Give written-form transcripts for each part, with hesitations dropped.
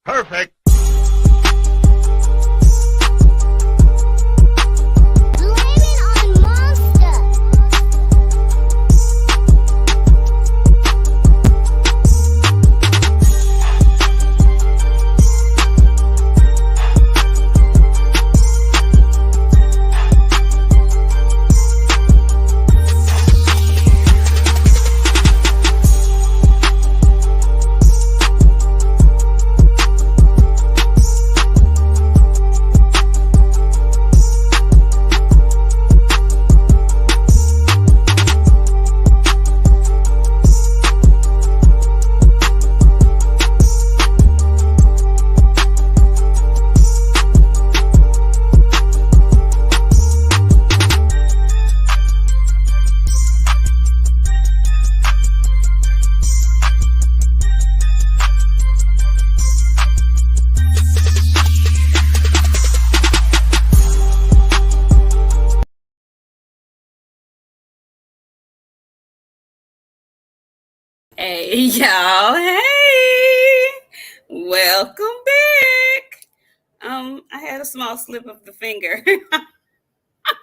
Perfect. Hey, y'all. Hey, welcome back. I had a small slip of the finger.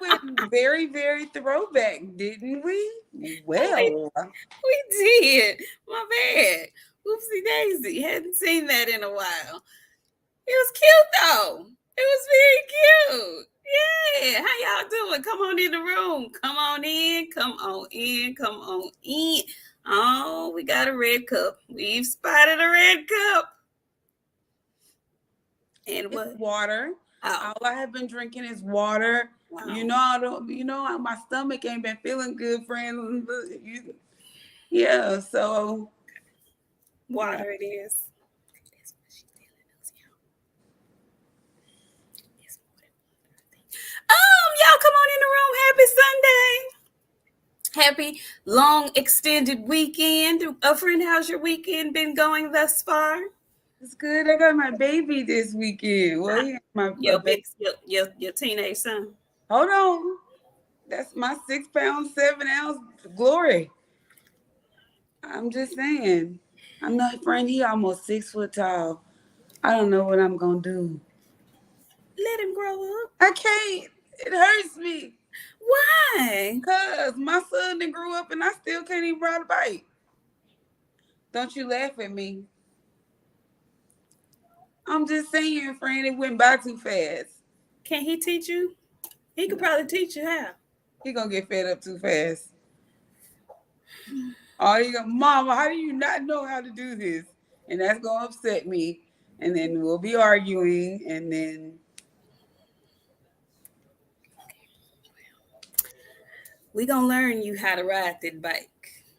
Went very, very throwback, didn't we? Well, we did. My bad. Oopsie daisy. Hadn't seen that in a while. It was cute though. It was very cute. Yeah. How y'all doing? Come on in the room. Come on in. Come on in. Come on in. Oh, we got a red cup. We've spotted a red cup. And what? It's water. Oh. All I have been drinking is water. Wow. My stomach ain't been feeling good, friend. Yeah, so water it is. Y'all come on in the room. Happy Sunday. Happy long extended weekend. Friend, how's your weekend been going thus far? It's good. I got my baby this weekend. Well, your teenage son. Hold on. That's my 6 pound, 7 ounce glory. I'm just saying. I'm not friend. He almost 6 foot tall. I don't know what I'm gonna do. Let him grow up. I can't. It hurts me. Why? Because my son done grew up and I still can't even ride a bike. Don't you laugh at me. I'm just saying, friend, it went by too fast. Can he teach you? He could probably teach you how. He gonna get fed up too fast. Oh, you go, Mama, how do you not know how to do this? And that's gonna upset me. And then we'll be arguing, and then we're gonna learn you how to ride that bike.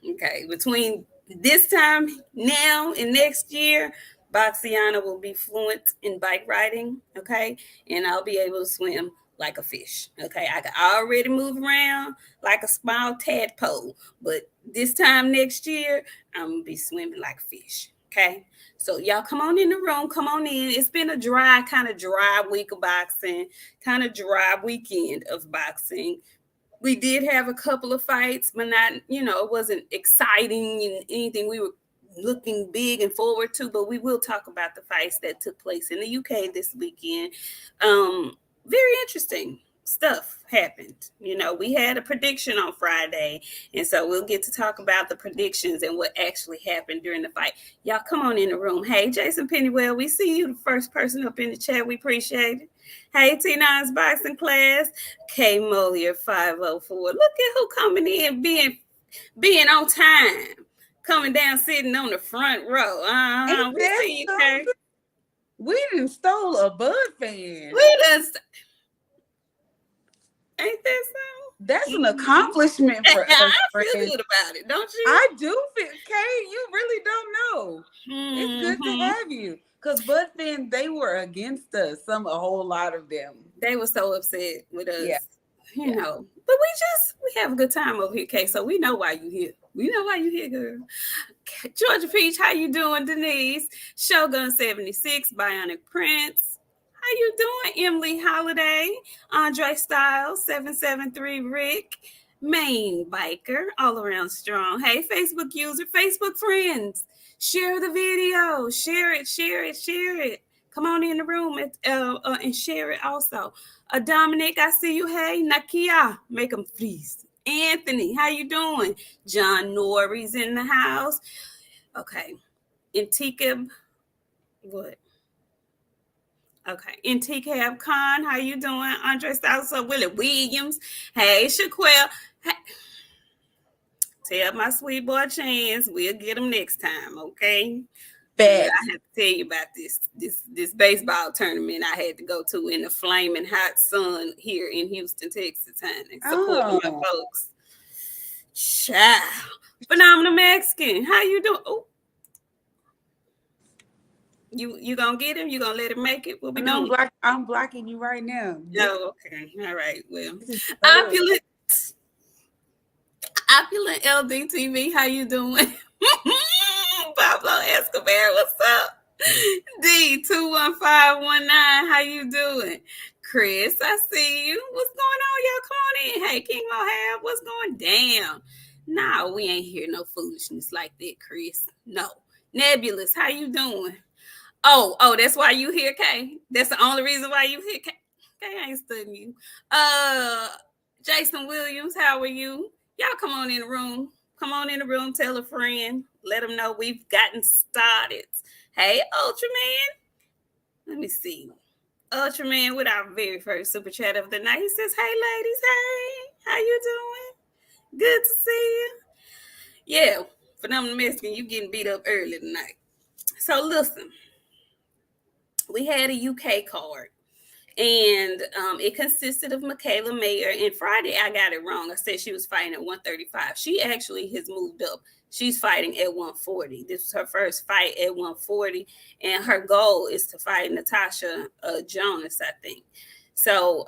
Okay, between this time now and next year, BOXIANA will be fluent in bike riding. Okay, and I'll be able to swim like a fish. Okay, I can already move around like a small tadpole, but this time next year, I'm gonna be swimming like a fish. Okay, so y'all come on in the room, come on in. It's been a kind of dry week of boxing, kind of dry weekend of boxing. We did have a couple of fights, but not, it wasn't exciting and anything we were looking big and forward to, but we will talk about the fights that took place in the UK this weekend. Very interesting stuff happened. We had a prediction on Friday, and so we'll get to talk about the predictions and what actually happened during the fight. Y'all come on in the room. Hey, Jason Pennywell, we see you, the first person up in the chat. We appreciate it. Hey, T9's boxing class. K Molier 504. Look at who coming in, being on time. Coming down, sitting on the front row. We see you, Kay. We done stole a Bud fan. Ain't that so? That's an accomplishment for us. I feel good about it, don't you? I do feel, Kay, you really don't know. It's good to have you. Because Bud fans, they were against us. A whole lot of them. They were so upset with us. Yeah. You know. But we have a good time over here, Kay. So we know why you here. We know why you here, girl. Georgia Peach, how you doing, Denise? Shogun 76, Bionic Prince. How you doing, Emily Holiday? Andre Styles, 773 Rick. Maine Biker, all around strong. Hey, Facebook user, Facebook friends. Share the video. Share it, share it, share it. Come on in the room and share it also. Dominic, I see you. Hey, Nakia, make them freeze. Anthony, how you doing? John Norrie's in the house. Okay. Intika, what? Okay. Intika Khan, how you doing? Andre Salsa, Willie Williams. Hey, Shaquille. Hey. Tell my sweet boy Chance, we'll get him next time, okay? Yeah, I have to tell you about this baseball tournament I had to go to in the flaming hot sun here in Houston, Texas, honey. Supporting my folks. Child. Phenomenal Mexican. How you doing? Oh. You gonna get him? You gonna let him make it? What we doing? I'm blocking you right now. Oh, okay. All right. Well, opulent LDTV, how you doing? Pablo Escobar, what's up? D21519, how you doing? Chris, I see you. What's going on? Y'all come on in. Hey, King Mohab, what's going down? No, we ain't hear no foolishness like that, Chris. No. Nebulous, how you doing? Oh, that's why you here, Kay. That's the only reason why you here, Kay. Kay ain't studying you. Jason Williams, how are you? Y'all come on in the room. Come on in the room. Tell a friend. Let them know we've gotten started. Hey, Ultraman. Let me see. Ultraman with our very first super chat of the night. He says, hey, ladies. Hey, how you doing? Good to see you. Yeah, Phenomenal Mexican, you getting beat up early tonight. So listen, we had a UK card. And it consisted of Michaela Mayer. And Friday, I got it wrong. I said she was fighting at 135. She actually has moved up. She's fighting at 140. This was her first fight at 140. And her goal is to fight Natasha Jonas, I think. So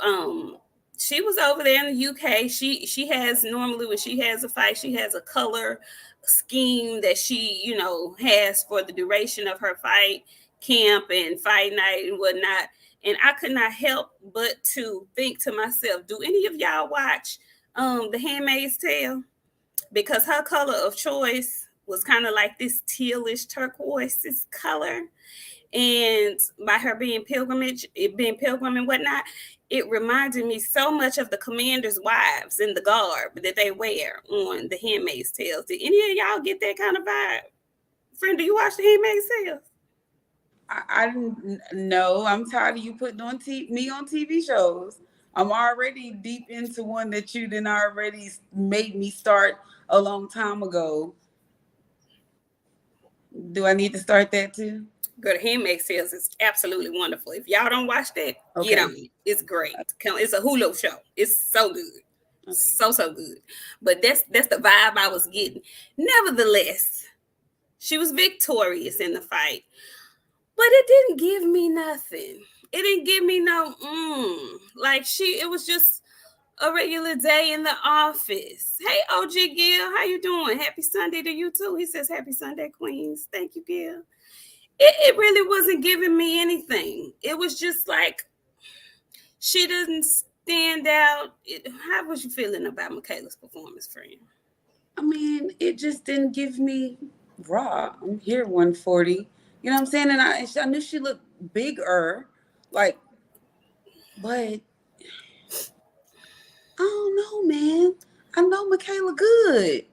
she was over there in the UK. She has, normally when she has a fight, she has a color scheme that she, has for the duration of her fight camp and fight night and whatnot. And I could not help but to think to myself, do any of y'all watch The Handmaid's Tale? Because her color of choice was kind of like this tealish turquoise color. And by her being pilgrim and whatnot, it reminded me so much of the commander's wives and the garb that they wear on The Handmaid's Tale. Did any of y'all get that kind of vibe? Friend, do you watch The Handmaid's Tale? I didn't know. I'm tired of you putting on me on TV shows. I'm already deep into one that you then already made me start a long time ago. Do I need to start that too? Go to Handmaid's Tale. It's absolutely wonderful. If y'all don't watch that, get on it. It's great. It's a Hulu show. It's so good. Okay. So good. But that's the vibe I was getting. Nevertheless, she was victorious in the fight. But it didn't give me nothing. It didn't give me no like it was just a regular day in the office. Hey, OG Gil, how you doing? Happy Sunday to you too. He says happy Sunday, Queens. Thank you, Gil. It really wasn't giving me anything. It was just like she didn't stand out. How was you feeling about Michaela's performance, friend? I mean, it just didn't give me raw. I'm here 140. You know what I'm saying? And I knew she looked bigger, but I don't know, man. I know Michaela good.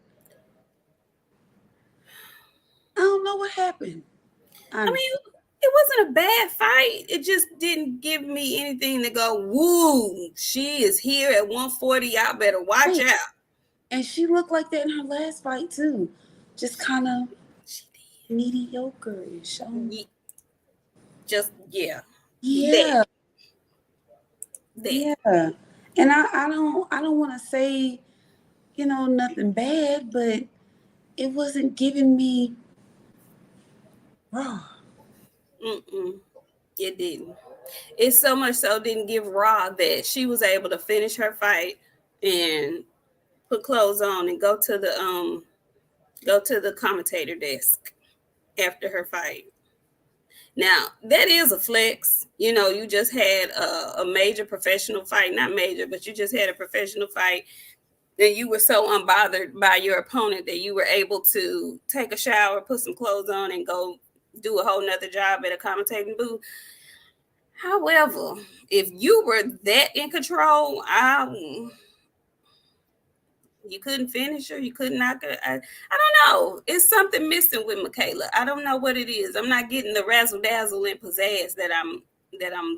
I don't know what happened. I mean, it wasn't a bad fight. It just didn't give me anything to go, woo, she is here at 140. Y'all better watch out. And she looked like that in her last fight, too. Just kind of mediocre-ish. Yeah. Yeah. And I don't want to say, nothing bad, but it wasn't giving me raw. It didn't. It so much so didn't give raw that she was able to finish her fight and put clothes on and go to the commentator desk after her fight. Now, that is a flex. You just had a major professional fight, not major, but you just had a professional fight And you were so unbothered by your opponent that you were able to take a shower, put some clothes on, and go do a whole nother job at a commentating booth. However, if you were that in control, you couldn't finish her, you couldn't knock her. I don't know. It's something missing with Michaela. I don't know what it is. I'm not getting the razzle dazzle and pizzazz that I'm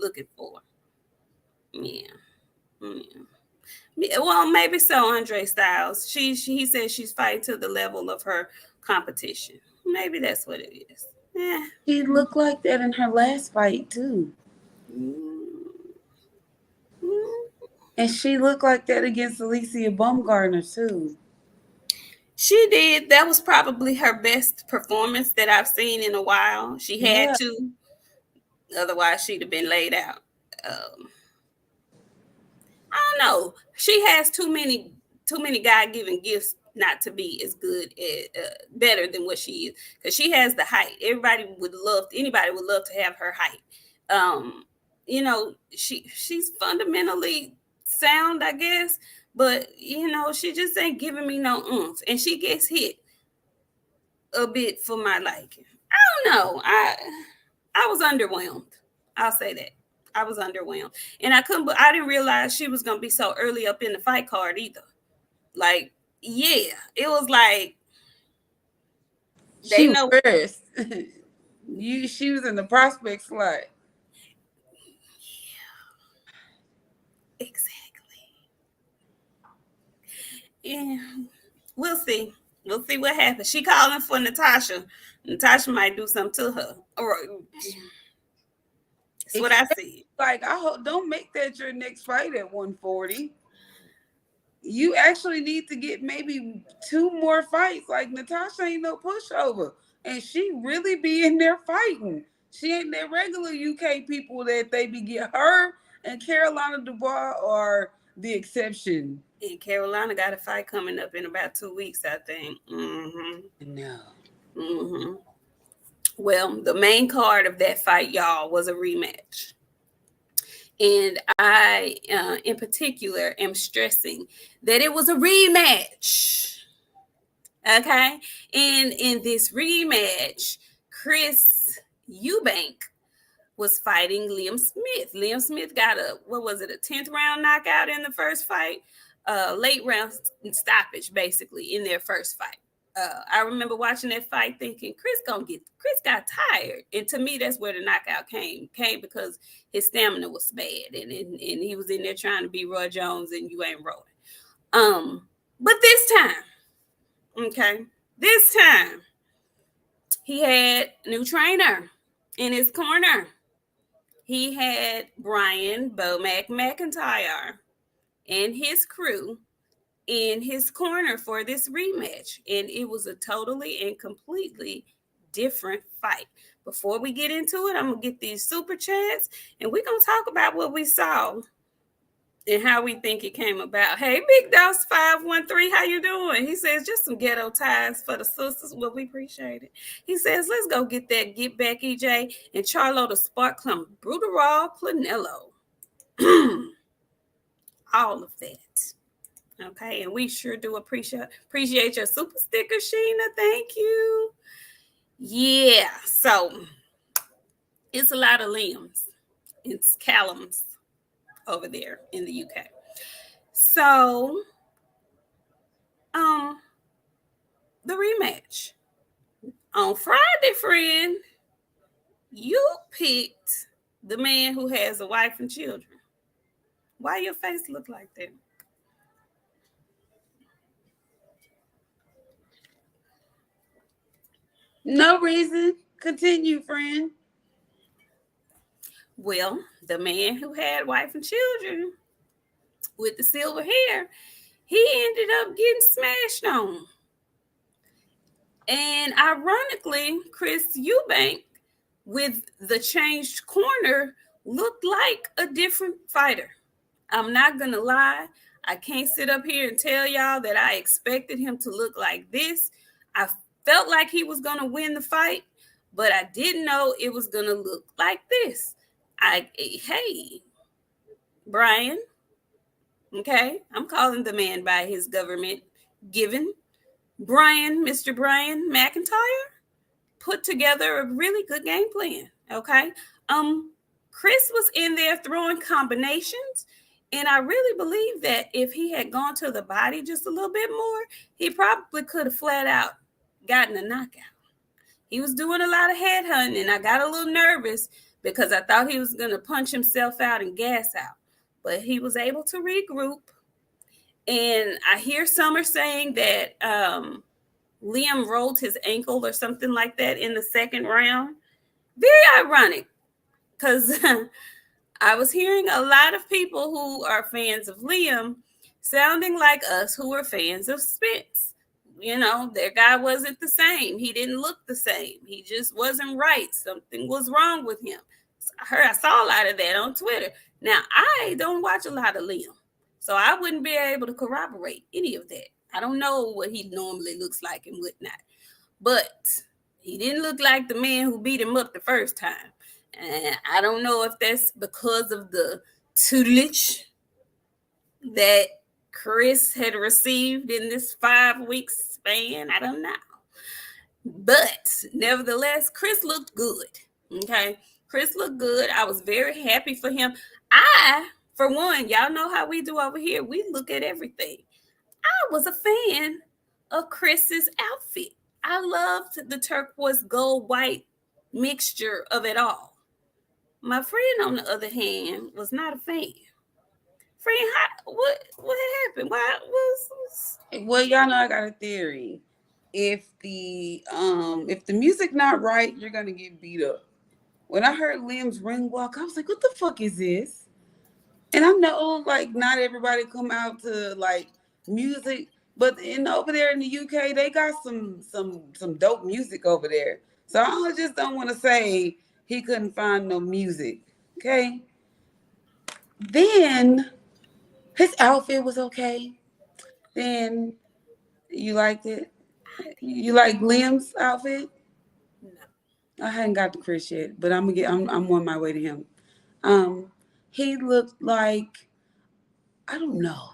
looking for. Yeah. Well, maybe so. Andre Styles. He says she's fighting to the level of her competition. Maybe that's what it is. Yeah. She looked like that in her last fight too. And she looked like that against Alicia Baumgartner too. She did. That was probably her best performance that I've seen in a while. She had to. Otherwise, she'd have been laid out. I don't know. She has too many God-given gifts not to be as good, better than what she is. Because she has the height. Anybody would love to have her height. She's fundamentally sound, I guess, but she just ain't giving me no oomph, and she gets hit a bit for my liking. I don't know. I was underwhelmed. I'll say that. I was underwhelmed, and I didn't realize she was gonna be so early up in the fight card either. Like, yeah, it was like they know first. She was in the prospect slot. Yeah, exactly. Yeah, we'll see. We'll see what happens. She calling for Natasha. Natasha might do something to her. That's what I see. Like, I hope don't make that your next fight at 140. You actually need to get maybe 2 more fights. Like, Natasha ain't no pushover, and she really be in there fighting. She ain't that regular UK people that they be get. Her and Carolina Dubois are the exception. And Carolina got a fight coming up in about 2 weeks, I think. No. Well, the main card of that fight, y'all, was a rematch. And I, in particular, am stressing that it was a rematch. Okay? And in this rematch, Chris Eubank was fighting Liam Smith. Liam Smith got a 10th round knockout in the first fight? Late round stoppage, basically, in their first fight. I remember watching that fight thinking Chris got tired. And to me, that's where the knockout came because his stamina was bad. And he was in there trying to be Roy Jones, and you ain't rolling. But this time, he had a new trainer in his corner. He had Brian Bomac McIntyre and his crew in his corner for this rematch. And it was a totally and completely different fight. Before we get into it, I'm going to get these super chats, and we're going to talk about what we saw and how we think it came about. Hey, Big Doss 513, how you doing? He says, just some ghetto ties for the sisters. Well, we appreciate it. He says, let's go get that Get Back EJ and Charlo the Spark Clump Brutal Planello. All of that. Okay, and we sure do appreciate your super sticker, Sheena. Thank you. Yeah, so it's a lot of Liams. It's Callums over there in the UK. So, the rematch. On Friday, friend, you picked the man who has a wife and children. Why your face look like that? No reason. Continue, friend. Well, the man who had wife and children with the silver hair, he ended up getting smashed on. And ironically, Chris Eubank, with the changed corner, looked like a different fighter. I'm not going to lie. I can't sit up here and tell y'all that I expected him to look like this. I felt like he was going to win the fight, but I didn't know it was going to look like this. Hey, Brian, Okay, I'm calling the man by his government given. Mr. Brian McIntyre put together a really good game plan. Okay. Um, Chris was in there throwing combinations. And I really believe that if he had gone to the body just a little bit more, he probably could have flat out gotten a knockout. He was doing a lot of head hunting, and I got a little nervous because I thought he was going to punch himself out and gas out. But he was able to regroup. And I hear Summer saying that Liam rolled his ankle or something like that in the second round. Very ironic because I was hearing a lot of people who are fans of Liam sounding like us who are fans of Spence. You know, their guy wasn't the same. He didn't look the same. He just wasn't right. Something was wrong with him. I saw a lot of that on Twitter. Now, I don't watch a lot of Liam, so I wouldn't be able to corroborate any of that. I don't know what he normally looks like and whatnot. But he didn't look like the man who beat him up the first time. And I don't know if that's because of the tutelage that Chris had received in this 5 week span. I don't know. But nevertheless, Chris looked good. Okay. Chris looked good. I was very happy for him. For one, y'all know how we do over here. We look at everything. I was a fan of Chris's outfit. I loved the turquoise gold white mixture of it all. My friend, on the other hand, was not a fan. Friend, what happened? Why was Well, y'all know I got a theory. If the music not right, you're gonna get beat up. When I heard Liam's ring walk, I was like, what the fuck is this? And I know like not everybody come out to like music, but over there in the UK, they got some dope music over there. So I just don't want to say he couldn't find no music. Okay. Then his outfit was okay. Then you liked it. You like Liam's outfit? no? I hadn't got to Chris yet, but I'm on my way to him. He looked like, I don't know.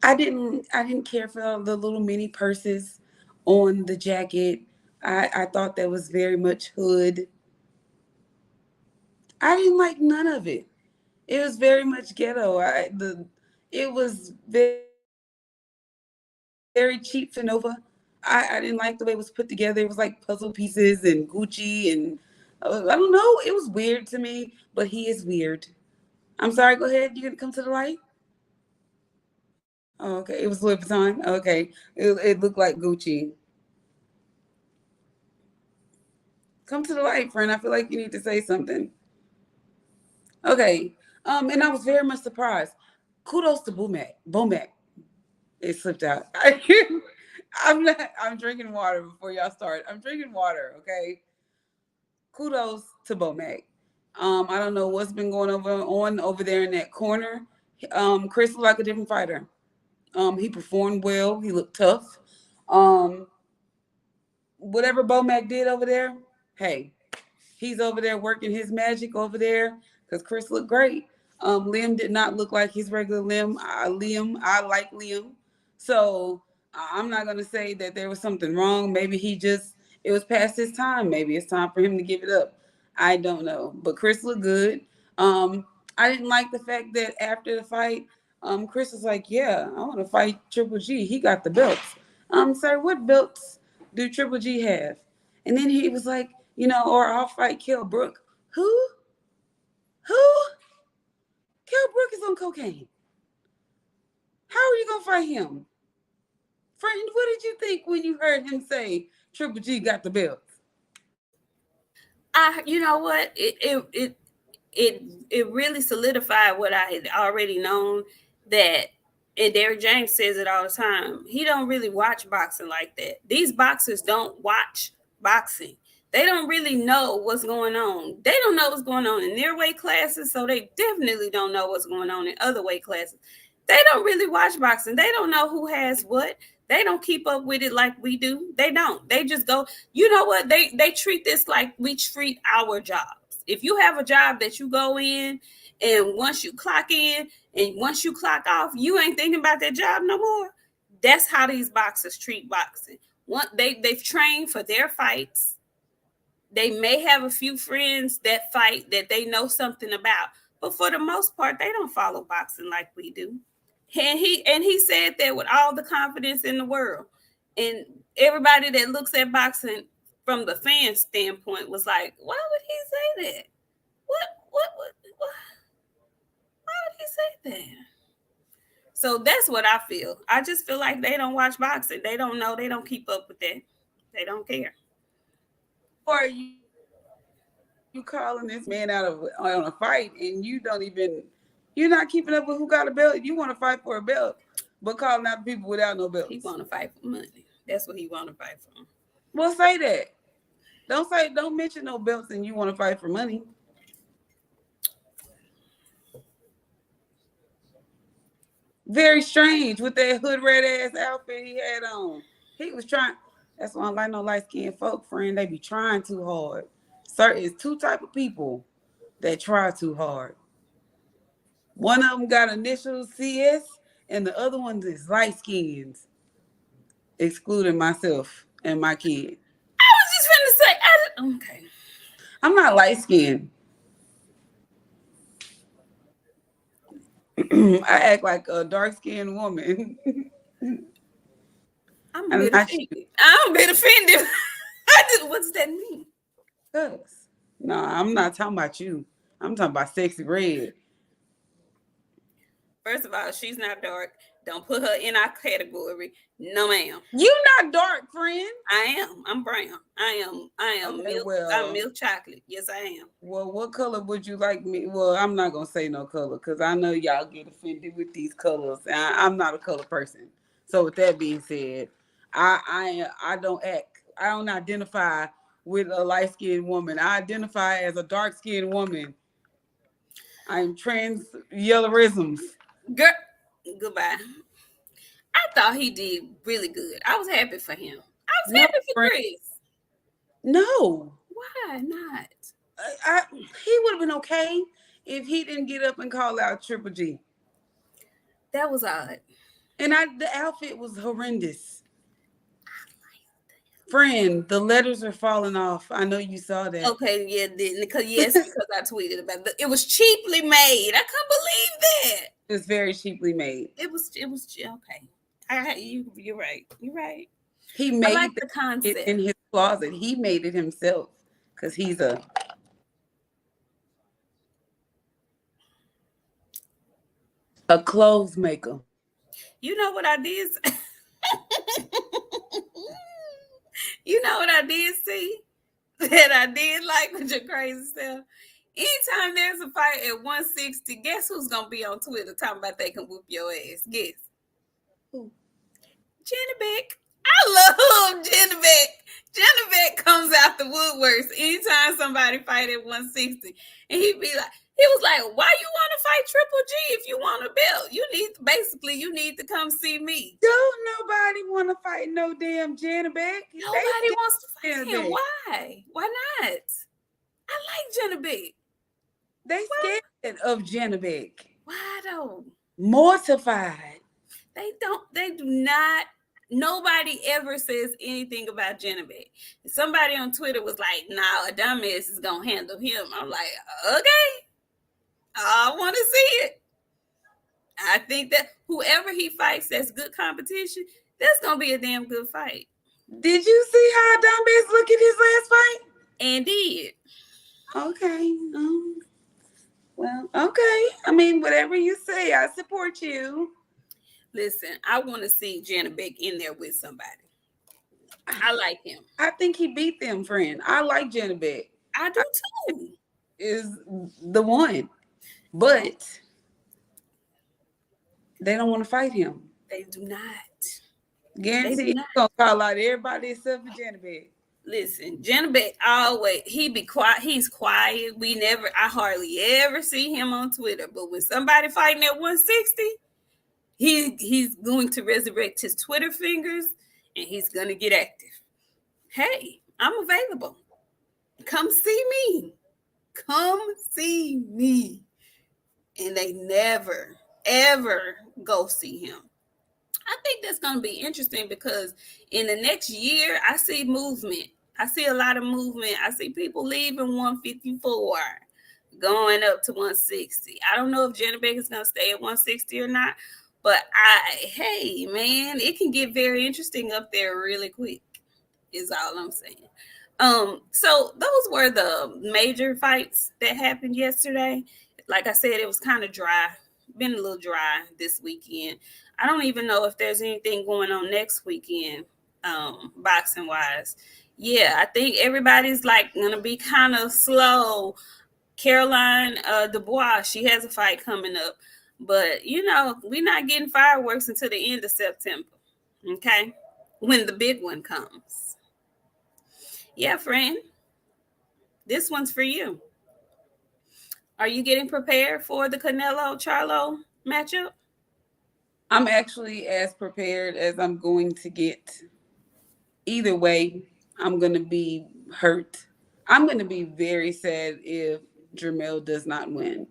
I didn't care for the little mini purses on the jacket. I thought that was very much hood. I didn't like none of it. It was very much ghetto. It was very cheap Fanova. I didn't like the way it was put together. It was like puzzle pieces and Gucci and I don't know. It was weird to me, but he is weird. I'm sorry. Go ahead. You gonna come to the light? Oh, okay. It was Louis Vuitton. Okay. It looked like Gucci. Come to the light, friend. I feel like you need to say something. Okay. And I was very much surprised. Kudos to Bomac. It slipped out. I'm drinking water before y'all start. I'm drinking water, okay? Kudos to Bomac. I don't know what's been going on over there in that corner. Chris looked like a different fighter. He performed well. He looked tough. Um, Whatever Bomac did over there, hey, he's over there working his magic over there because Chris looked great. Liam did not look like his regular Liam. I like Liam. So I'm not going to say that there was something wrong. Maybe it was past his time. Maybe it's time for him to give it up. I don't know. But Chris looked good. I didn't like the fact that after the fight, Chris was like, yeah, I want to fight Triple G. He got the belts. Sir, what belts do Triple G have? And then he was like, or I'll fight Kell Brook. Who? Who? Kell Brook is on cocaine. How are you gonna fight him? Friend, what did you think when you heard him say Triple G got the belt? You know what? It really solidified what I had already known, that, and Derrick James says it all the time. He don't really watch boxing like that. These boxers don't watch boxing. They don't really know what's going on. They don't know what's going on in their weight classes, so they definitely don't know what's going on in other weight classes. They don't really watch boxing. They don't know who has what. They don't keep up with it like we do. They don't. They just go, you know what? They treat this like we treat our jobs. If you have a job that you go in, and once you clock in and once you clock off, you ain't thinking about that job no more. That's how these boxers treat boxing. They've trained for their fights. They may have a few friends that fight that they know something about, but for the most part, they don't follow boxing like we do. And he said that with all the confidence in the world. And everybody that looks at boxing from the fan standpoint was like, why would he say that? What why would he say that? So that's what I feel. I just feel like they don't watch boxing. They don't know. They don't keep up with that. They don't care. Or you calling this man out of on a fight and you're not keeping up with who got a belt. You want to fight for a belt, but calling out people without no belts. He want to fight for money. That's what he want to fight for. Well, say that. Don't mention no belts and you want to fight for money. Very strange with that hood red ass outfit he had on. He was trying. That's why I don't like no light skinned folk, friend. They be trying too hard. Sir, it's two type of people that try too hard. One of them got initials CS, and the other one is light skins, excluding myself and my kid. I was just finna say, okay. I'm not light skinned. I act like a dark skinned woman. I'm a bit offended. What's that mean? No, I'm not talking about you. I'm talking about sexy red. First of all, she's not dark. Don't put her in our category. No, ma'am. You not dark, friend. I am. I'm brown. I am Okay, milk. well, I'm milk chocolate. Yes, I am. Well, what color would you like me? Well, I'm not gonna say no color because I know y'all get offended with these colors. And I'm not a color person. So with that being said, I don't identify with a light skinned woman. I identify as a dark skinned woman. I'm trans yellowisms. Girl, goodbye. I thought he did really good. I was happy for him. I was happy for Chris. No. Why not? He would have been okay if he didn't get up and call out Triple G. That was odd. And the outfit was horrendous. Friend, the letters are falling off. I know you saw that. Okay, yeah, because I tweeted about it. It was cheaply made. I couldn't believe that. It was very cheaply made. It was okay. You're right. You're right. He made the concept in his closet. He made it himself because he's a clothes maker. You know what I did? You know what I did see that I did like with your crazy stuff? Anytime there's a fight at 160, guess who's going to be on Twitter talking about they can whoop your ass? Guess. Who? Jenny Beck. I love Jenny Beck. Jenny Beck comes out the woodworks anytime somebody fight at 160. And he was like, why you want to fight Triple G if you want a belt? You need to come see me. Don't nobody want to fight no damn Jenny Beck. Nobody wants to fight him. Why? Why not? I like Jenny Beck. They scared of Jenny Beck. Why though? Mortified. They do not. Nobody ever says anything about Jenny Beck. Somebody on Twitter was like, nah, a dumbass is going to handle him. I'm like, okay. I want to see it. I think that whoever he fights that's good competition, that's going to be a damn good fight. Did you see how dumbass looked at his last fight? And did. Okay. Well, okay. I mean, whatever you say, I support you. Listen, I want to see Jenny Beck in there with somebody. I like him. I think he beat them, friend. I like Jenny Beck. I do too. Is the one. But they don't want to fight him. They do not. Guarantee he's going to call out everybody except for Jenny Beck. Listen, Jenny Beck always, he be quiet. He's quiet. I hardly ever see him on Twitter. But when somebody fighting at 160, he's going to resurrect his Twitter fingers and he's going to get active. Hey, I'm available. Come see me. come see me. And they never, ever go see him. I think that's going to be interesting because in the next year, I see movement. I see a lot of movement. I see people leaving 154, going up to 160. I don't know if Jenna Baker's going to stay at 160 or not, but hey, man, it can get very interesting up there really quick, is all I'm saying. So those were the major fights that happened yesterday. Like I said, it was kind of dry, been a little dry this weekend. I don't even know if there's anything going on next weekend, boxing wise. Yeah, I think everybody's like gonna be kind of slow. Caroline Dubois, she has a fight coming up, but we're not getting fireworks until the end of September. Okay, when the big one comes. Yeah, friend, this one's for you. Are you getting prepared for the Canelo Charlo matchup? I'm actually as prepared as I'm going to get. Either way, I'm going to be hurt. I'm going to be very sad if Jermell does not win.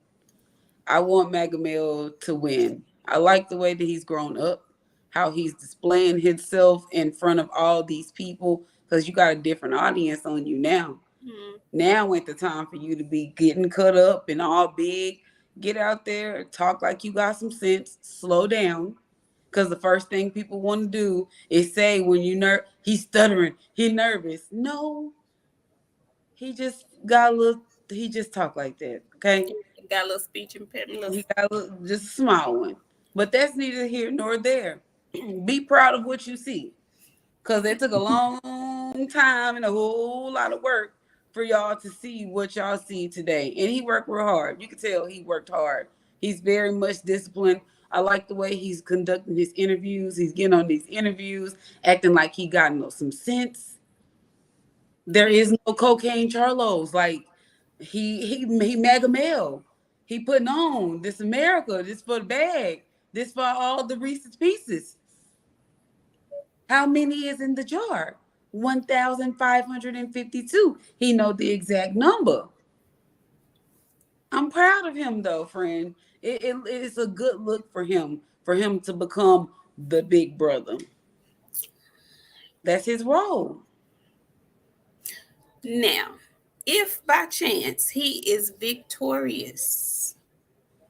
I want Magamel to win. I like the way that he's grown up, how he's displaying himself in front of all these people, because you got a different audience on you now. Mm-hmm. Now ain't the time for you to be getting cut up and all big. Get out there, talk like you got some sense, slow down. Because the first thing people want to do is say when he's stuttering, he's nervous. No, he just got a little, he just talked like that, okay? He got a little speech impediment. He got a little, just a small one. But that's neither here nor there. Be proud of what you see. Because it took a long time and a whole lot of work for y'all to see what y'all see today. And he worked real hard. You can tell he worked hard. He's very much disciplined. I like the way he's conducting his interviews. He's getting on these interviews, acting like he got some sense. There is no cocaine Charlos. Like he Magamel. He putting on this America, this for the bag, this for all the Reese's Pieces. How many is in the jar? 1,552. He know the exact number. I'm proud of him though, friend. It's a good look for him to become the big brother. That's his role. Now, if by chance he is victorious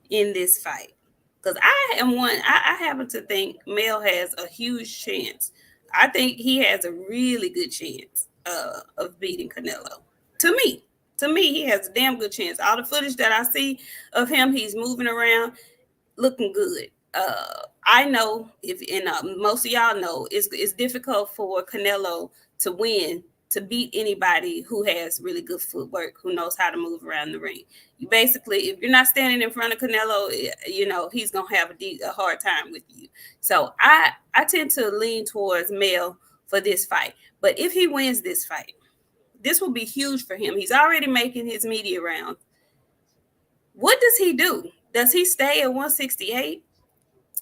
in this fight, because I happen to think Mel has a huge chance. I think he has a really good chance of beating Canelo. To me, he has a damn good chance. All the footage that I see of him, he's moving around, looking good. I know most of y'all know it's difficult for Canelo to win, to beat anybody who has really good footwork, who knows how to move around the ring. You basically, if you're not standing in front of Canelo, he's gonna have a hard time with you. So I tend to lean towards Mel for this fight. But if he wins this fight, this will be huge for him. He's already making his media round. What does he do? Does he stay at 168?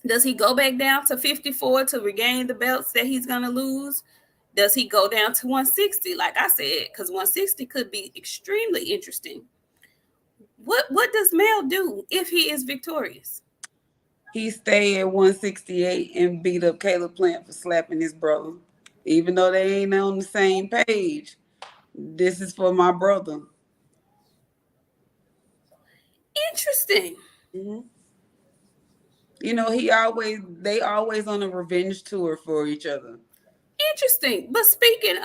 Does he go back down to 54 to regain the belts that he's going to lose? Does he go down to 160, like I said? Because 160 could be extremely interesting. What does Mel do if he is victorious? He stayed at 168 and beat up Caleb Plant for slapping his brother. Even though they ain't on the same page. This is for my brother. Interesting. Mm-hmm. They always on a revenge tour for each other. Interesting. But speaking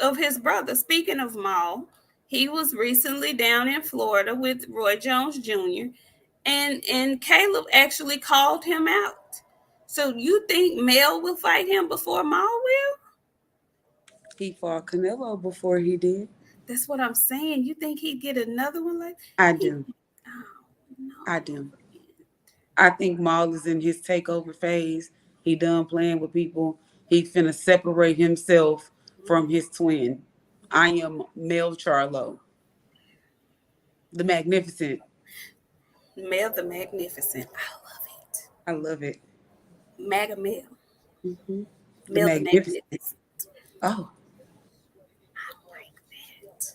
of his brother, speaking of Maul, he was recently down in Florida with Roy Jones Jr. and Caleb actually called him out. So you think Mel will fight him before Maul will? He fought Canelo before he did. That's what I'm saying. You think he'd get another one like I do. No. I do. I think Maul is in his takeover phase. He done playing with people. He finna separate himself from his twin. I am Mel Charlo. The Magnificent. Mel the Magnificent. I love it. I love it. Maga Mel. Mm-hmm. Mel the Magnificent. Oh. I like that.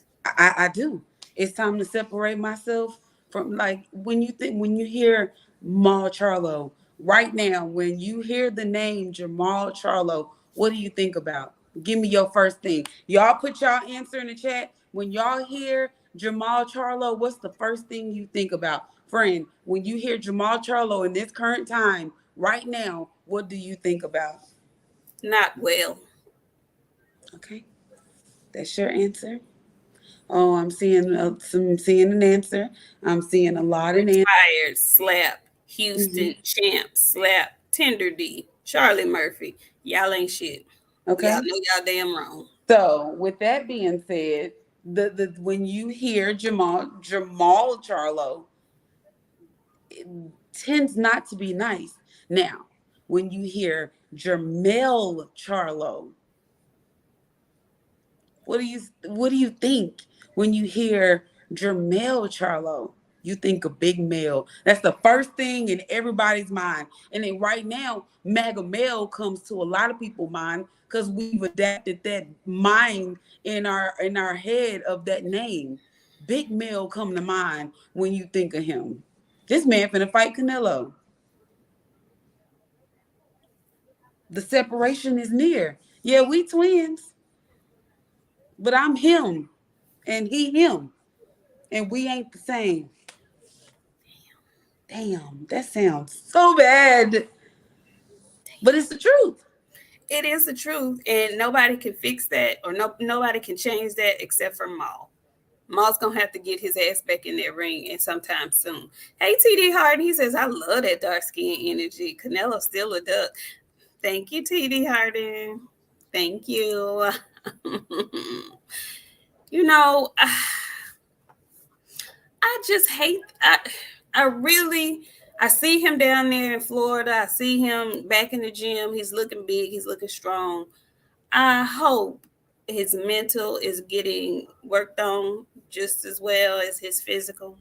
I do. It's time to separate myself from, like, when you hear Jamal Charlo right now, when you hear the name Jamal Charlo, what do you think about? Give me your first thing. Y'all put y'all answer in the chat. When y'all hear Jamal Charlo, what's the first thing you think about? Friend, when you hear Jamal Charlo in this current time, right now, what do you think about? Not well. Okay, that's your answer. Oh, I'm seeing seeing an answer. I'm seeing a lot of answers. Retired, slap. Hmm. Houston, champ, slap. Tender D. Charlie Murphy. Y'all ain't shit. Y'all Okay. know y'all damn wrong. So, with that being said, the when you hear Jamal Charlo, it tends not to be nice. Now, when you hear Jermel Charlo, what do you think when you hear Jermel Charlo? You think a big male. That's the first thing in everybody's mind. And then right now, MAGA male comes to a lot of people's mind because we've adapted that mind in our head of that name. Big male come to mind when you think of him. This man finna fight Canelo. The separation is near. Yeah, we twins, but I'm him and he him. And we ain't the same. Damn, that sounds so bad, but it's the truth. It is the truth, and nobody can fix that, or nobody can change that except for Maul. Maul's gonna have to get his ass back in that ring and sometime soon. Hey, TD Harden, he says, I love that dark skin energy. Canelo's still a duck. Thank you, TD Harden. Thank you. you know, I just hate. I really. I see him down there in Florida. I see him back in the gym. He's looking big. He's looking strong. I hope his mental is getting worked on just as well as his physical,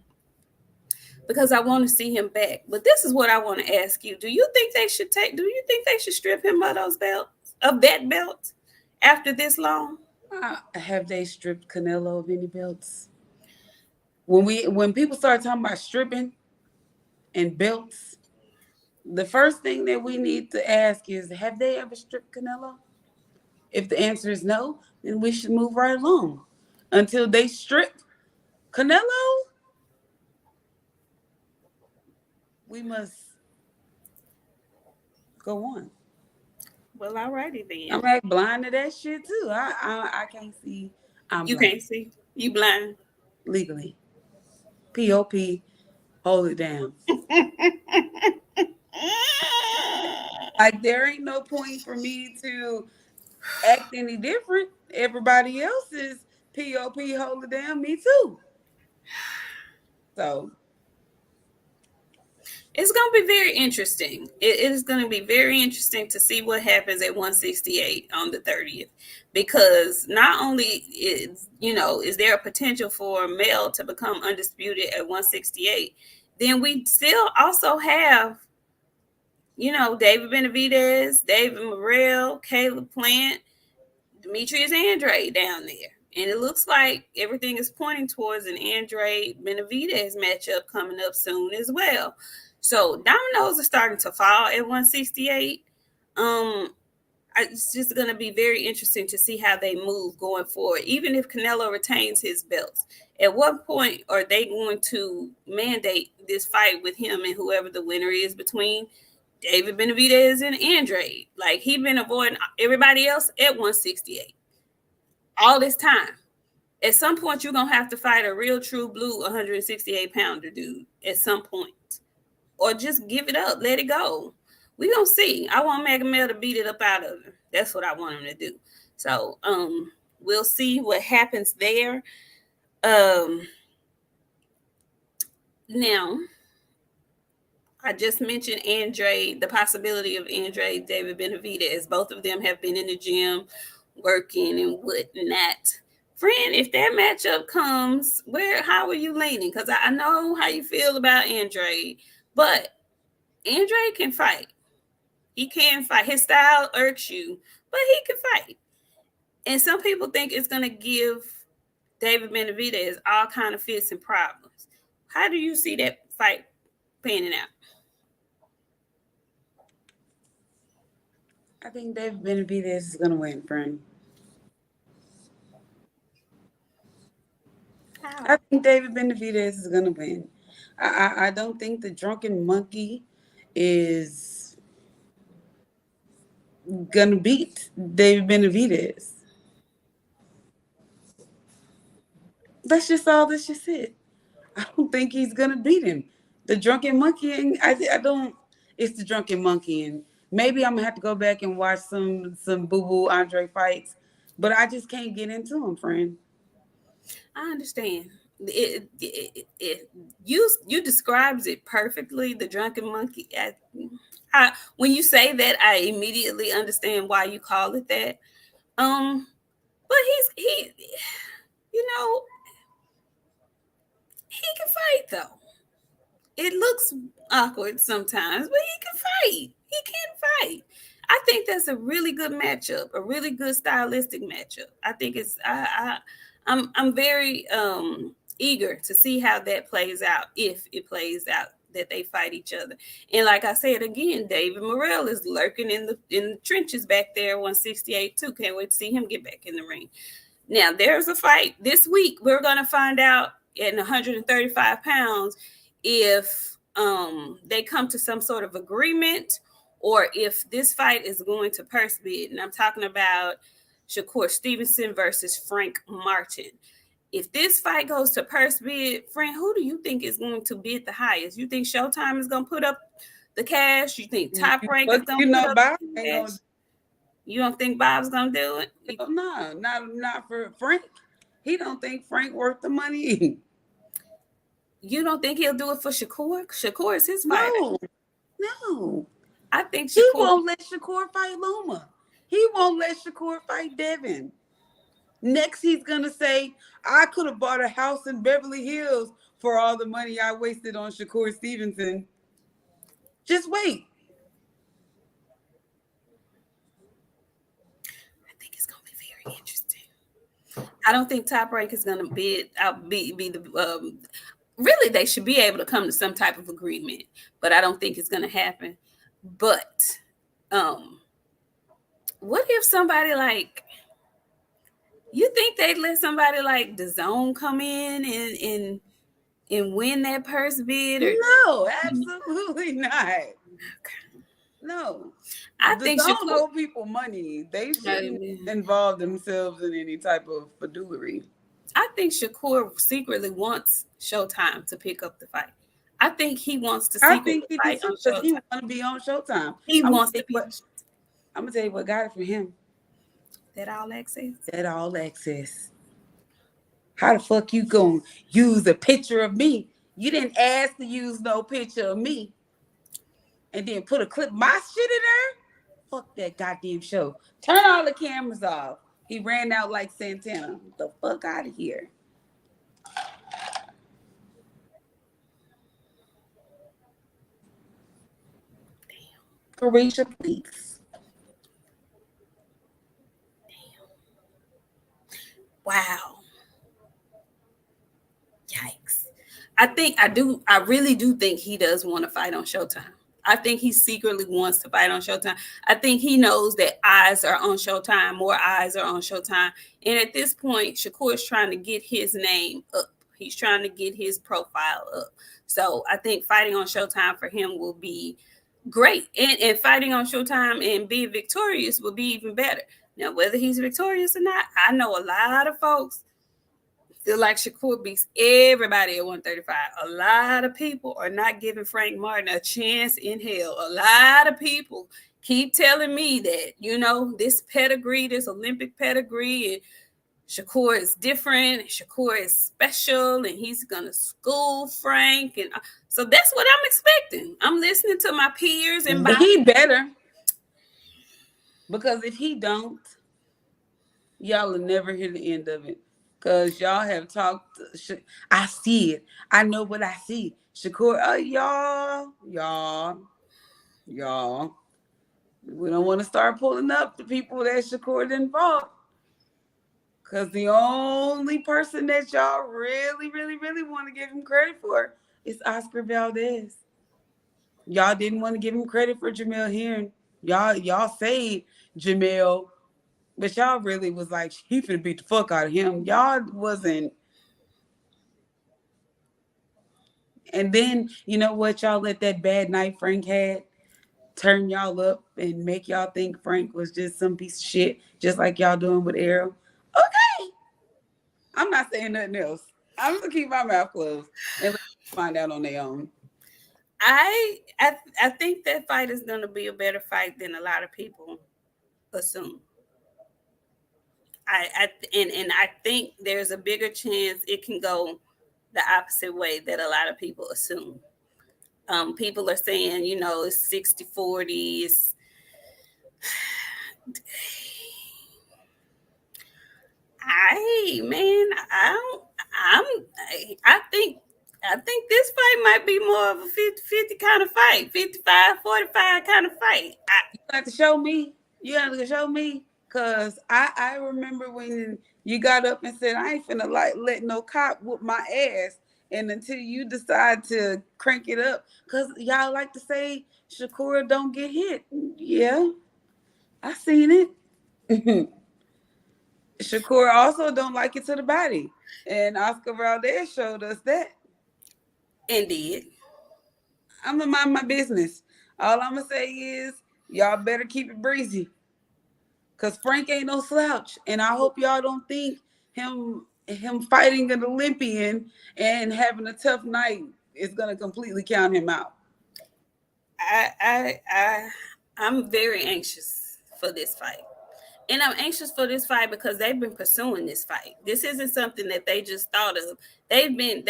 because I want to see him back. But this is what I want to ask you: Do you think they should strip him of those belts, of that belt, after this long? Have they stripped Canelo of any belts? When people start talking about stripping and belts, the first thing that we need to ask is, have they ever stripped Canelo? If the answer is no, then we should move right along. Until they strip Canelo, we must go on. Well, alrighty then. I'm like blind to that shit too. I can't see. I'm You blind can't see. You blind. legally. POP, hold it down. Like there ain't no point for me to act any different. Everybody else is POP, hold it down. Me too. So It's going to be very interesting. It is going to be very interesting to see what happens at 168 on the 30th, because not only is there a potential for Mel to become undisputed at 168, then we still also have David Benavidez, David Morrell, Caleb Plant, Demetrius Andrade down there. And it looks like everything is pointing towards an Andrade Benavidez matchup coming up soon as well. So dominoes are starting to fall at 168. It's just going to be very interesting to see how they move going forward. Even if Canelo retains his belts, at what point are they going to mandate this fight with him and whoever the winner is between David Benavidez and Andrade? Like, he been avoiding everybody else at 168 all this time. At some point, you're going to have to fight a real true blue 168 pounder dude at some point. Or just give it up, let it go. We gonna see. I want Magamel to beat it up out of him. That's what I want him to do. So we'll see what happens there. Now, I just mentioned Andrade, the possibility of Andrade, David Benavidez. Both of them have been in the gym working and whatnot. Friend, if that matchup comes, how are you leaning? Because I know how you feel about Andrade, but Andrade can fight. He can fight. His style irks you, but he can fight. And some people think it's going to give David Benavidez, all kind of fits and problems. How do you see that fight panning out? I think David Benavidez is going to win, friend. How? I think David Benavidez is going to win. I don't think the drunken monkey is going to beat David Benavidez. That's just it. I don't think he's going to beat him. The drunken monkey, and I don't, it's the drunken monkey. And maybe I'm going to have to go back and watch some boo-boo Andre fights. But I just can't get into him, friend. I understand. You describes it perfectly. The drunken monkey. When you say that, I immediately understand why you call it that. But you know, he can fight though. It looks awkward sometimes, but he can fight. He can fight. I think that's a really good matchup, a really good stylistic matchup. I think I'm very eager to see how that plays out, if it plays out that they fight each other. And like I said again, David Morrell is lurking in the trenches back there, 168 too. Can't wait to see him get back in the ring. Now there's a fight this week. We're gonna find out at 135 pounds if they come to some sort of agreement, or if this fight is going to purse bid. And I'm talking about Shakur Stevenson versus Frank Martin. If this fight goes to purse bid, Frank, who do you think is going to bid the highest? You think Showtime is going to put up the cash? You think Top Rank is going to put up the cash? You don't think Bob's going to do it? No, not for Frank. He don't think Frank worth the money. You don't think he'll do it for Shakur? Shakur is his fighter. No. I think he won't let Shakur fight Loma. He won't let Shakur fight Devin. Next, he's going to say, I could have bought a house in Beverly Hills for all the money I wasted on Shakur Stevenson. Just wait. I think it's going to be very interesting. I don't think Top Rank is going to be the really, they should be able to come to some type of agreement, but I don't think it's going to happen. But what if somebody like, you think they'd let somebody like DAZN come in and win that purse bid? Or no, absolutely not. Okay. No. I think DAZN owe people money. They shouldn't involve themselves in any type of foolery. I think Shakur secretly wants Showtime to pick up the fight. I think he wants to secretly fight on Showtime. He wants to be on Showtime. He wants to be. I'm going to tell you what got it for him. That all access? That all access. How the fuck you gonna use a picture of me? You didn't ask to use no picture of me. And then put a clip my shit in there? Fuck that goddamn show. Turn all the cameras off. He ran out like Santana. The fuck out of here. Damn. Carisha, please. Damn. Wow. Yikes. I really do think he does want to fight on Showtime. I think he secretly wants to fight on Showtime. I think he knows that eyes are on Showtime, more eyes are on Showtime. And at this point, Shakur is trying to get his name up. He's trying to get his profile up. So I think fighting on Showtime for him will be great. And fighting on Showtime and being victorious will be even better. Now, whether he's victorious or not, I know a lot of folks feel like Shakur beats everybody at 135. A lot of people are not giving Frank Martin a chance in hell. A lot of people keep telling me that, this pedigree, this Olympic pedigree, and Shakur is different, Shakur is special, and he's going to school Frank. And so that's what I'm expecting. I'm listening to my peers. But he better. Because if he don't, y'all will never hear the end of it. Because y'all have talked. I see it. I know what I see. Shakur, y'all. We don't want to start pulling up the people that Shakur didn't fought. Because the only person that y'all really, really, really want to give him credit for is Oscar Valdez. Y'all didn't want to give him credit for Jamel Heron. Y'all say Jamel, but y'all really was like, he finna beat the fuck out of him. Y'all wasn't. And then, you know what? Y'all let that bad night Frank had turn y'all up and make y'all think Frank was just some piece of shit, just like y'all doing with Errol. Okay. I'm not saying nothing else. I'm going to keep my mouth closed and let them find out on their own. I think that fight is going to be a better fight than a lot of people assume. And I think there's a bigger chance it can go the opposite way that a lot of people assume. People are saying, it's 60-40. I'm, I think this fight might be more of a 50-50 kind of fight, 55-45 kind of fight. You have to show me. You have to show me. Because I remember when you got up and said, I ain't finna let no cop whoop my ass. And until you decide to crank it up, because y'all like to say Shakur don't get hit. Yeah, I seen it. Shakur also don't like it to the body. And Oscar Valdez showed us that. Indeed. I'm gonna mind my business. All I'm gonna say is y'all better keep it breezy. Cause Frank ain't no slouch. And I hope y'all don't think him fighting an Olympian and having a tough night is gonna completely count him out. I'm very anxious for this fight. And I'm anxious for this fight because they've been pursuing this fight. This isn't something that they just thought of. They've been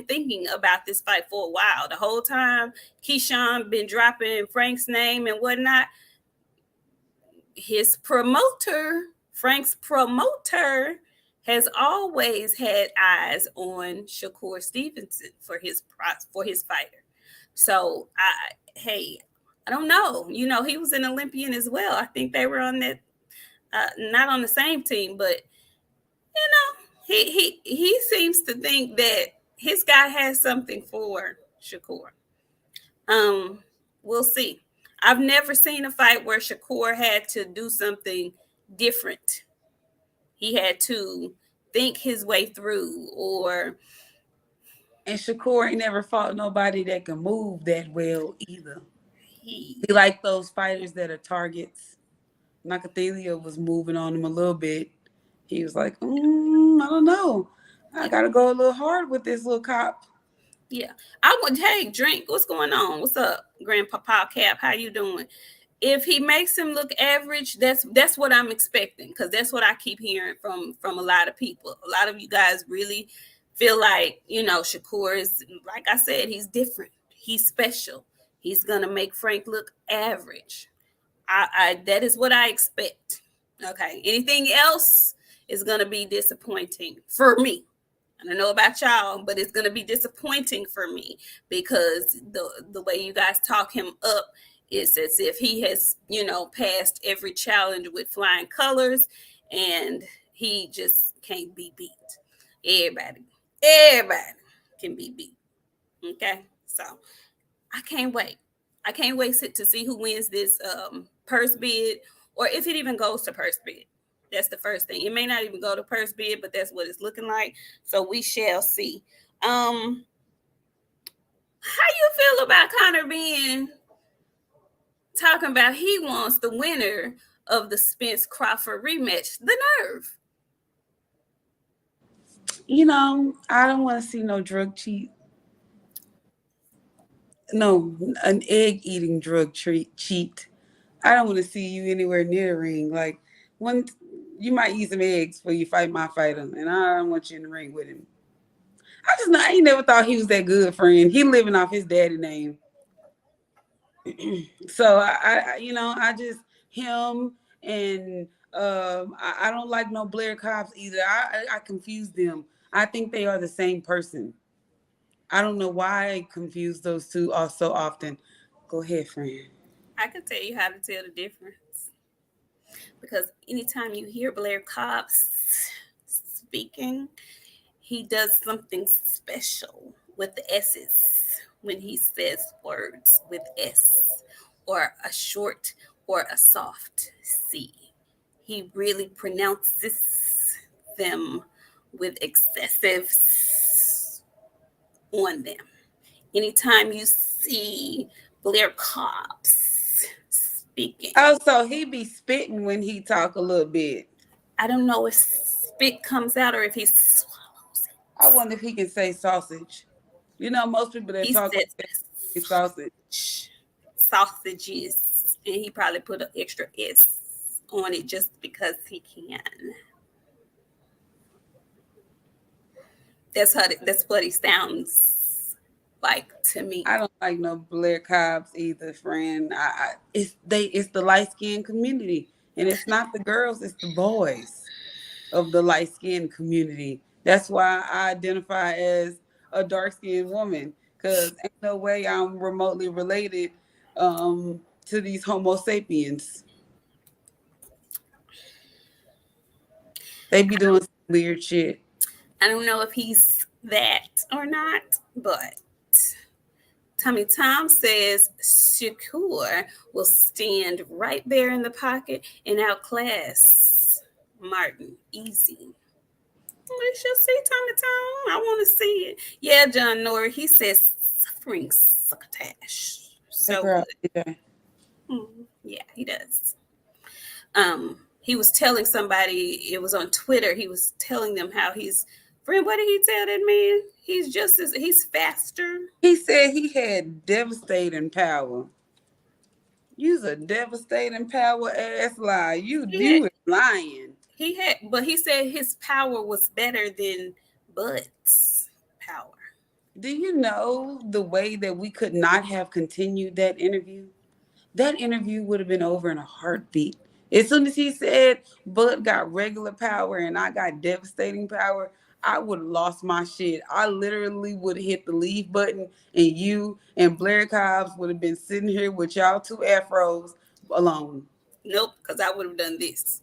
thinking about this fight for a while. The whole time Keyshawn been dropping Frank's name and whatnot. His promoter, Frank's promoter, has always had eyes on Shakur Stevenson for his fighter. So I don't know. He was an Olympian as well. I think they were on that, not on the same team, but he seems to think that his guy has something for Shakur. We'll see. I've never seen a fight where Shakur had to do something different. He had to think his way through, or And Shakur ain't never fought nobody that can move that well either. he He like those fighters that are targets. Nakathila was moving on him a little bit. He was like, I don't know. I gotta go a little hard with this little cop. yeah. Hey, drink. What's going on? What's up, Grandpapa Cap? How you doing? If he makes him look average, that's what I'm expecting, because that's what I keep hearing from a lot of people. A lot of you guys really feel like, Shakur is, like I said, he's different. He's special. He's gonna make Frank look average. I that is what I expect. Okay. Anything else is gonna be disappointing for me. I don't know about y'all, but it's gonna be disappointing for me, because the way you guys talk him up is as if he has, passed every challenge with flying colors, and he just can't be beat. Everybody can be beat. Okay, so I can't wait. I can't wait to see who wins this purse bid, or if it even goes to purse bid. That's the first thing. It may not even go to purse bid, but that's what it's looking like. So we shall see. How you feel about Connor being talking about he wants the winner of the Spence Crawford rematch? The nerve. I don't want to see no drug cheat. No, an egg eating drug cheat. I don't want to see you anywhere near the ring. Like, when you might eat some eggs before you fight my fighter, and I don't want you in the ring with him. I ain't never thought he was that good, friend. He living off his daddy name. So I just him and I don't like no Blair Cobbs either. I confuse them. I think they are the same person. I don't know why I confuse those two so often. Go ahead, friend. I can tell you how to tell the difference. because anytime you hear Blair Cobbs speaking, he does something special with the S's when he says words with S, or a short or a soft C. He really pronounces them with excessive on them. Anytime you see Blair Cobbs speaking, Also, he be spitting when he talk a little bit. I don't know if spit comes out or if he swallows it. I wonder if he can say sausage. You know, most people that He talk like says that say sausage. sausages, and he probably put an extra S on it just because he can. That's what he sounds like to me. I don't like no Blair Cobbs either, friend. It's the light skinned community, and it's not the girls, it's the boys of the light skinned community. That's why I identify as a dark skinned woman, because ain't no way I'm remotely related to these Homo sapiens. They be doing some weird shit. I don't know if he's that or not, but Tommy Tom says Shakur will stand right there in the pocket and outclass Martin. Easy. We shall see, Tommy Tom. I want to see it. Yeah, John Nori, he says suffering succotash. That So girl, good. yeah. Yeah, he does. He was telling somebody, it was on Twitter, he was telling them how he's, friend, what did he tell that man? He's faster. He said he had devastating power. You's a devastating power ass lie. He had, You is lying. but he said his power was better than Bud's power. Do you know the way that we could not have continued that interview? That interview would have been over in a heartbeat. As soon as he said Bud got regular power and I got devastating power, I would have lost my shit. I literally would have hit the leave button, and you and Blair Cobbs would have been sitting here with y'all two afros alone. Nope, because I would have done this.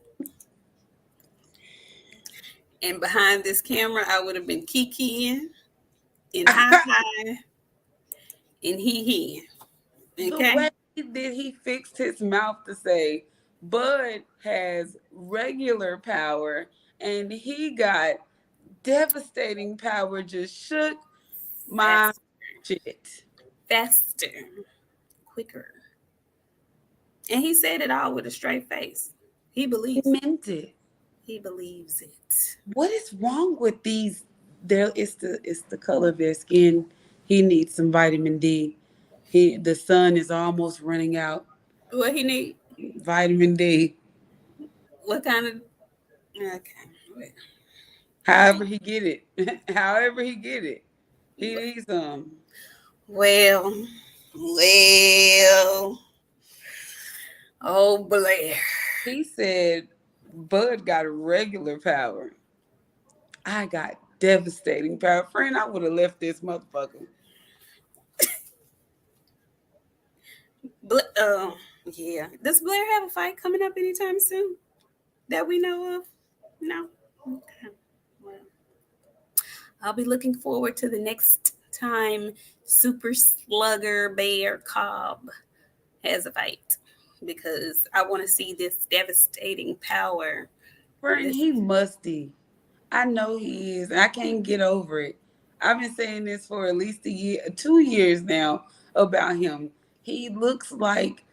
And behind this camera, I would have been kikiing and hi and he. The Okay? way that he fixed his mouth to say Bud has regular power and he got devastating power just shook my Faster, shit. faster, quicker. And he said it all with a straight face. He He believes it. meant it. He believes it. What is wrong with these? There, it's the color of their skin. He needs some vitamin D. The sun is almost running out. What he need? Vitamin D. What kind of? Okay. However he get it. However he get it. He needs some. Well, well. Oh, Blair. He said Bud got regular power. I got devastating power. Friend, I would have left this motherfucker. Yeah. Does Blair have a fight coming up anytime soon that we know of? No. Okay. Well, I'll be looking forward to the next time Super Slugger Bear Cobb has a fight because I want to see this devastating power. Friend, he musty. I know he is. I can't get over it. I've been saying this for at least a year, 2 years now about him. He looks like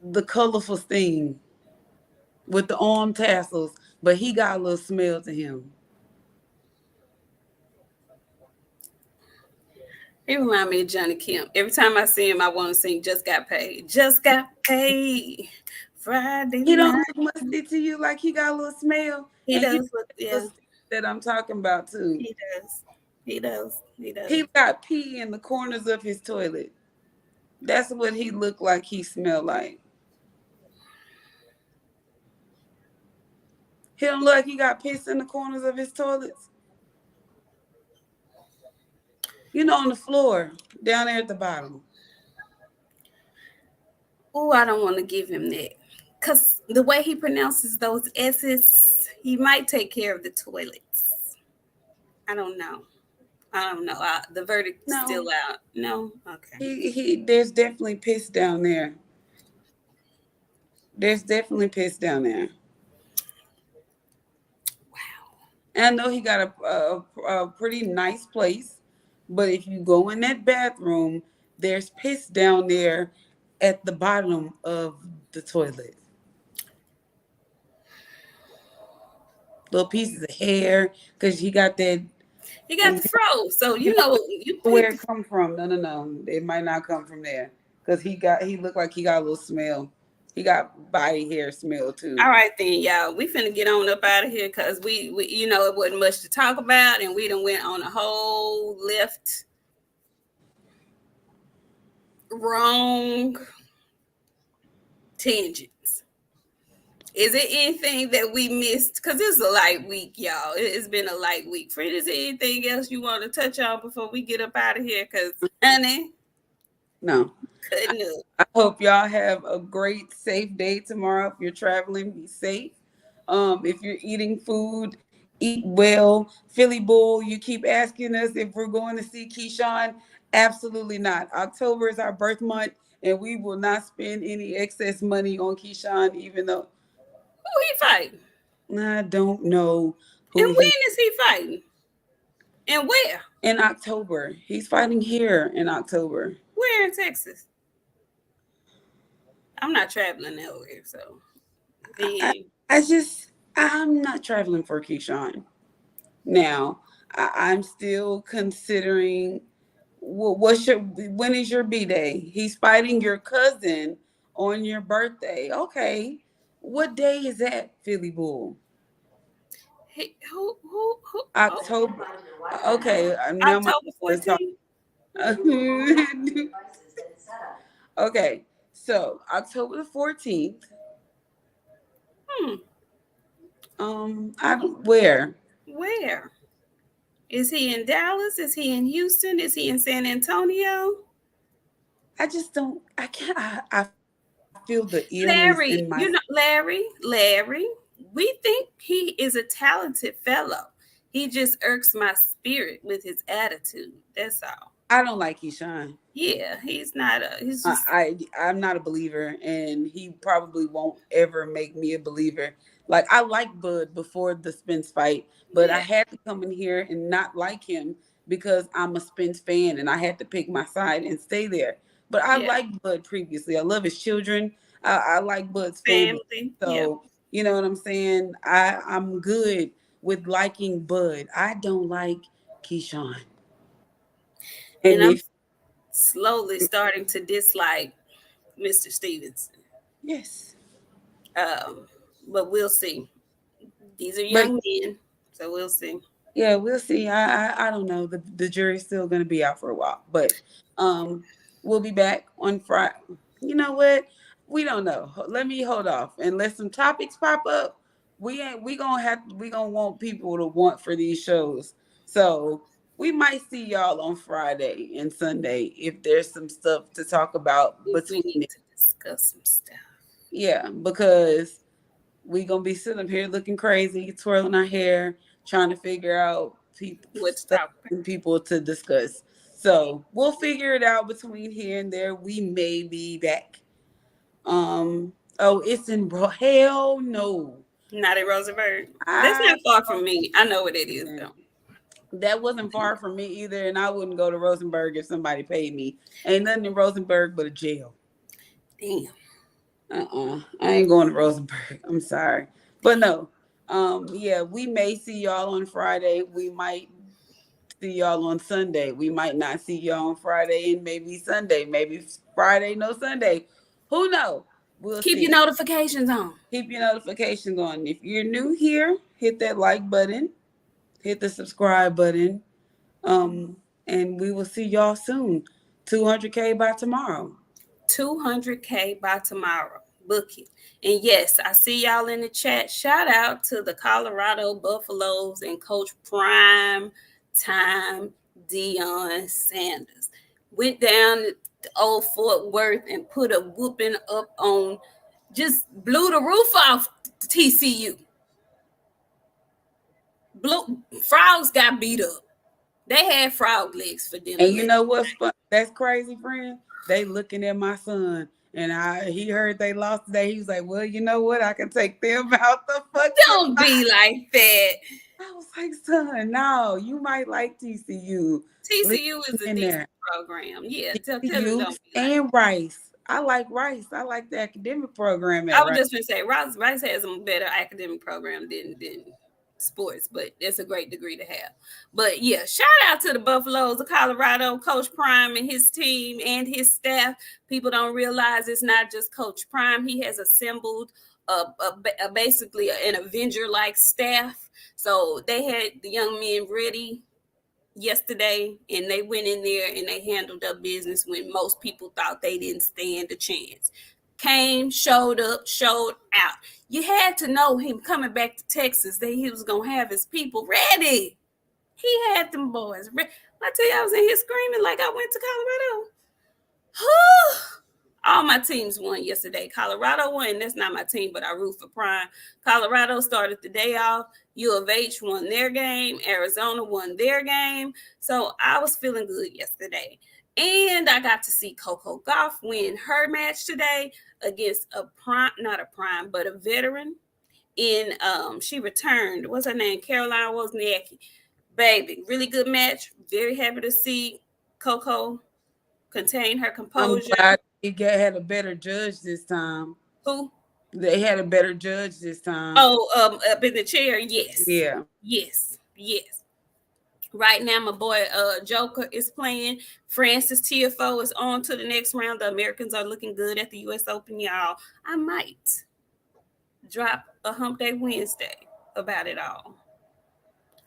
the colorful Sting with the arm tassels, but he got a little smell to him. He remind me of Johnny Kemp. Every time I see him, I want to sing "Just Got Paid." Just got paid Friday He don't night. look musty to you like he got a little smell. He And you does look, know the yeah. little Sting that I'm talking about too. He does. He does. He does. He got pee in the corners of his toilet. That's what he looked like he smelled like. He don't look like he got piss in the corners of his toilets. You know, on the floor, down there at the bottom. Oh, I don't want to give him that. Because the way he pronounces those S's, he might take care of the toilets. I don't know. The verdict's still No, out. No? Okay. he. There's definitely piss down there. There's definitely piss down there. And I know he got a pretty nice place, but if you go in that bathroom, there's piss down there at the bottom of the toilet. Little pieces of hair, because he got that. He got the fro. So, You know you where pick it come from? No, no, no. It might not come from there, because he looked like he got a little smell. He got body hair smell too. all right then, y'all. We finna get on up out of here because we it wasn't much to talk about, and we done went on a whole left, wrong tangents. Is there anything that we missed? Because it's a light week, y'all. It's been a light week. Fred, is there anything else you want to touch on before we get up out of here? Because, honey, No. couldn't up. I hope y'all have a great, safe day tomorrow. If you're traveling, be safe. If you're eating food, eat well. Philly Bull, you keep asking us if we're going to see Keyshawn. Absolutely not. October is our birth month, and we will not spend any excess money on Keyshawn, even though Who he fighting? I don't know And who when he is he fighting? And where? in October. He's fighting here in October. Where in Texas? I'm not traveling nowhere, so I, then I'm not traveling for Keyshawn. Now, I'm still considering when is your B day? He's fighting your cousin on your birthday. Okay. What day is that, Philly Bull? who October. Okay, now my October is talking. 14th? Okay, so October the 14th. Hmm. I don't where. Where? Is he in Dallas? Is he in Houston? Is he in San Antonio? I just don't. I can't. I feel the illness in my. Larry, Larry, we think he is a talented fellow. He just irks my spirit with his attitude. That's all. I don't like Keyshawn. Yeah, he's just, I'm not a believer, and he probably won't ever make me a believer. Like I liked Bud before the Spence fight, but I yeah, had to come in here and not like him because I'm a Spence fan, and I had to pick my side and stay there. But I yeah. liked Bud previously. I love his children. I like Bud's family. Family, yeah. So you know what I'm saying. I'm good with liking Bud. I don't like Keyshawn. And And I'm if slowly starting to dislike Mr. Stevenson. yes, Um, but we'll see. These are but young men, so we'll see. yeah, we'll see. I don't know. The jury's still going to be out for a while, but um, we'll be back on Friday. You know what? We don't know. Let me hold off unless some topics pop up. We gonna want people to want for these shows. So we might see y'all on Friday and Sunday if there's some stuff to talk about If we between need it. to discuss some stuff. Yeah, because we gonna be sitting up here looking crazy, twirling our hair, trying to figure out What to stuff talk about. and people to discuss. So we'll figure it out between here and there. We may be back. Oh, it's in bro. Hell no. Not in Rosenberg. That's I not far from me. I know what it is though. that wasn't far from me either, and I wouldn't go to Rosenberg if somebody paid me. Ain't nothing in Rosenberg but a jail. Damn. I ain't going to Rosenberg. I'm sorry. But no. Yeah, we may see y'all on Friday. We might see y'all on Sunday. We might not see y'all on Friday and maybe Sunday. Maybe Friday, no Sunday. Who knows? We'll Keep your see. notifications on. Keep your notifications on. If you're new here, hit that like button, hit the subscribe button. And we will see y'all soon. 200K by tomorrow. 200K by tomorrow. Book it. And yes, I see y'all in the chat. Shout out to the Colorado Buffaloes and Coach Prime Time Deion Sanders. Went down to old Fort Worth and put a whooping up on just blew the roof off TCU. Frogs got beat up. They had frog legs for dinner. And you know what's fun? That's crazy, friend. They looking at my son, and he heard they lost today. He was like, "Well, you know what? I can take them out the fucking." Don't be like that. I was like, "Son, no, you might like TCU. TCU is Listen a in decent there. program. Yeah, tell him TCU don't be like. and Rice. I like Rice. I like the academic program I at was Rice. just gonna say Rice has a better academic program than sports, but it's a great degree to have. But yeah, shout out to the Buffaloes of Colorado, Coach Prime and his team and his staff. People don't realize it's not just Coach Prime. He has assembled basically an Avenger-like staff. So they had the young men ready yesterday, and they went in there and they handled their business when most people thought they didn't stand a chance. Came, showed up, showed out. You had to know him coming back to Texas that he was gonna have his people ready. He had them boys ready. I tell you, I was in here screaming like I went to Colorado. All my teams won yesterday. Colorado won. That's not my team, but I root for Prime. Colorado started the day off. U of H won their game. Arizona won their game. So I was feeling good yesterday. And I got to see Coco Gauff win her match today against a prime, not a prime, but a veteran. She returned. What's her name? Caroline Wozniacki. Baby, really good match. Very happy to see Coco contain her I'm composure. glad had a better judge this time. Who? They had a better judge this time. Oh, up in the chair. Yes. Yeah. Yes. Yes. Right now, my boy Joker is playing. Francis TFO is on to the next round. The Americans are looking good at the U.S. Open, y'all. I might drop a Hump Day Wednesday about it all.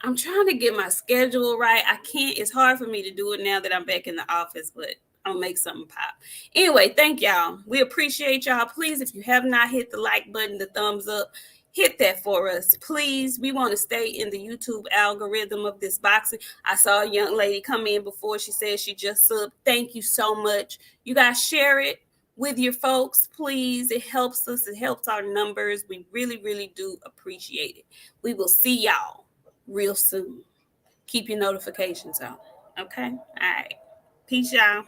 I'm trying to get my schedule right. I can't. It's hard for me to do it now that I'm back in the office, but I'll make something pop. Anyway, thank y'all. We appreciate y'all. Please, if you have not hit the like button, the thumbs up, hit that for us, please. We want to stay in the YouTube algorithm of this boxing. I saw a young lady come in before. She said she just subbed. Thank you so much. You guys share it with your folks, please. It helps us. It helps our numbers. We really, really do appreciate it. We will see y'all real soon. Keep your notifications on. Okay? All right. Peace, y'all.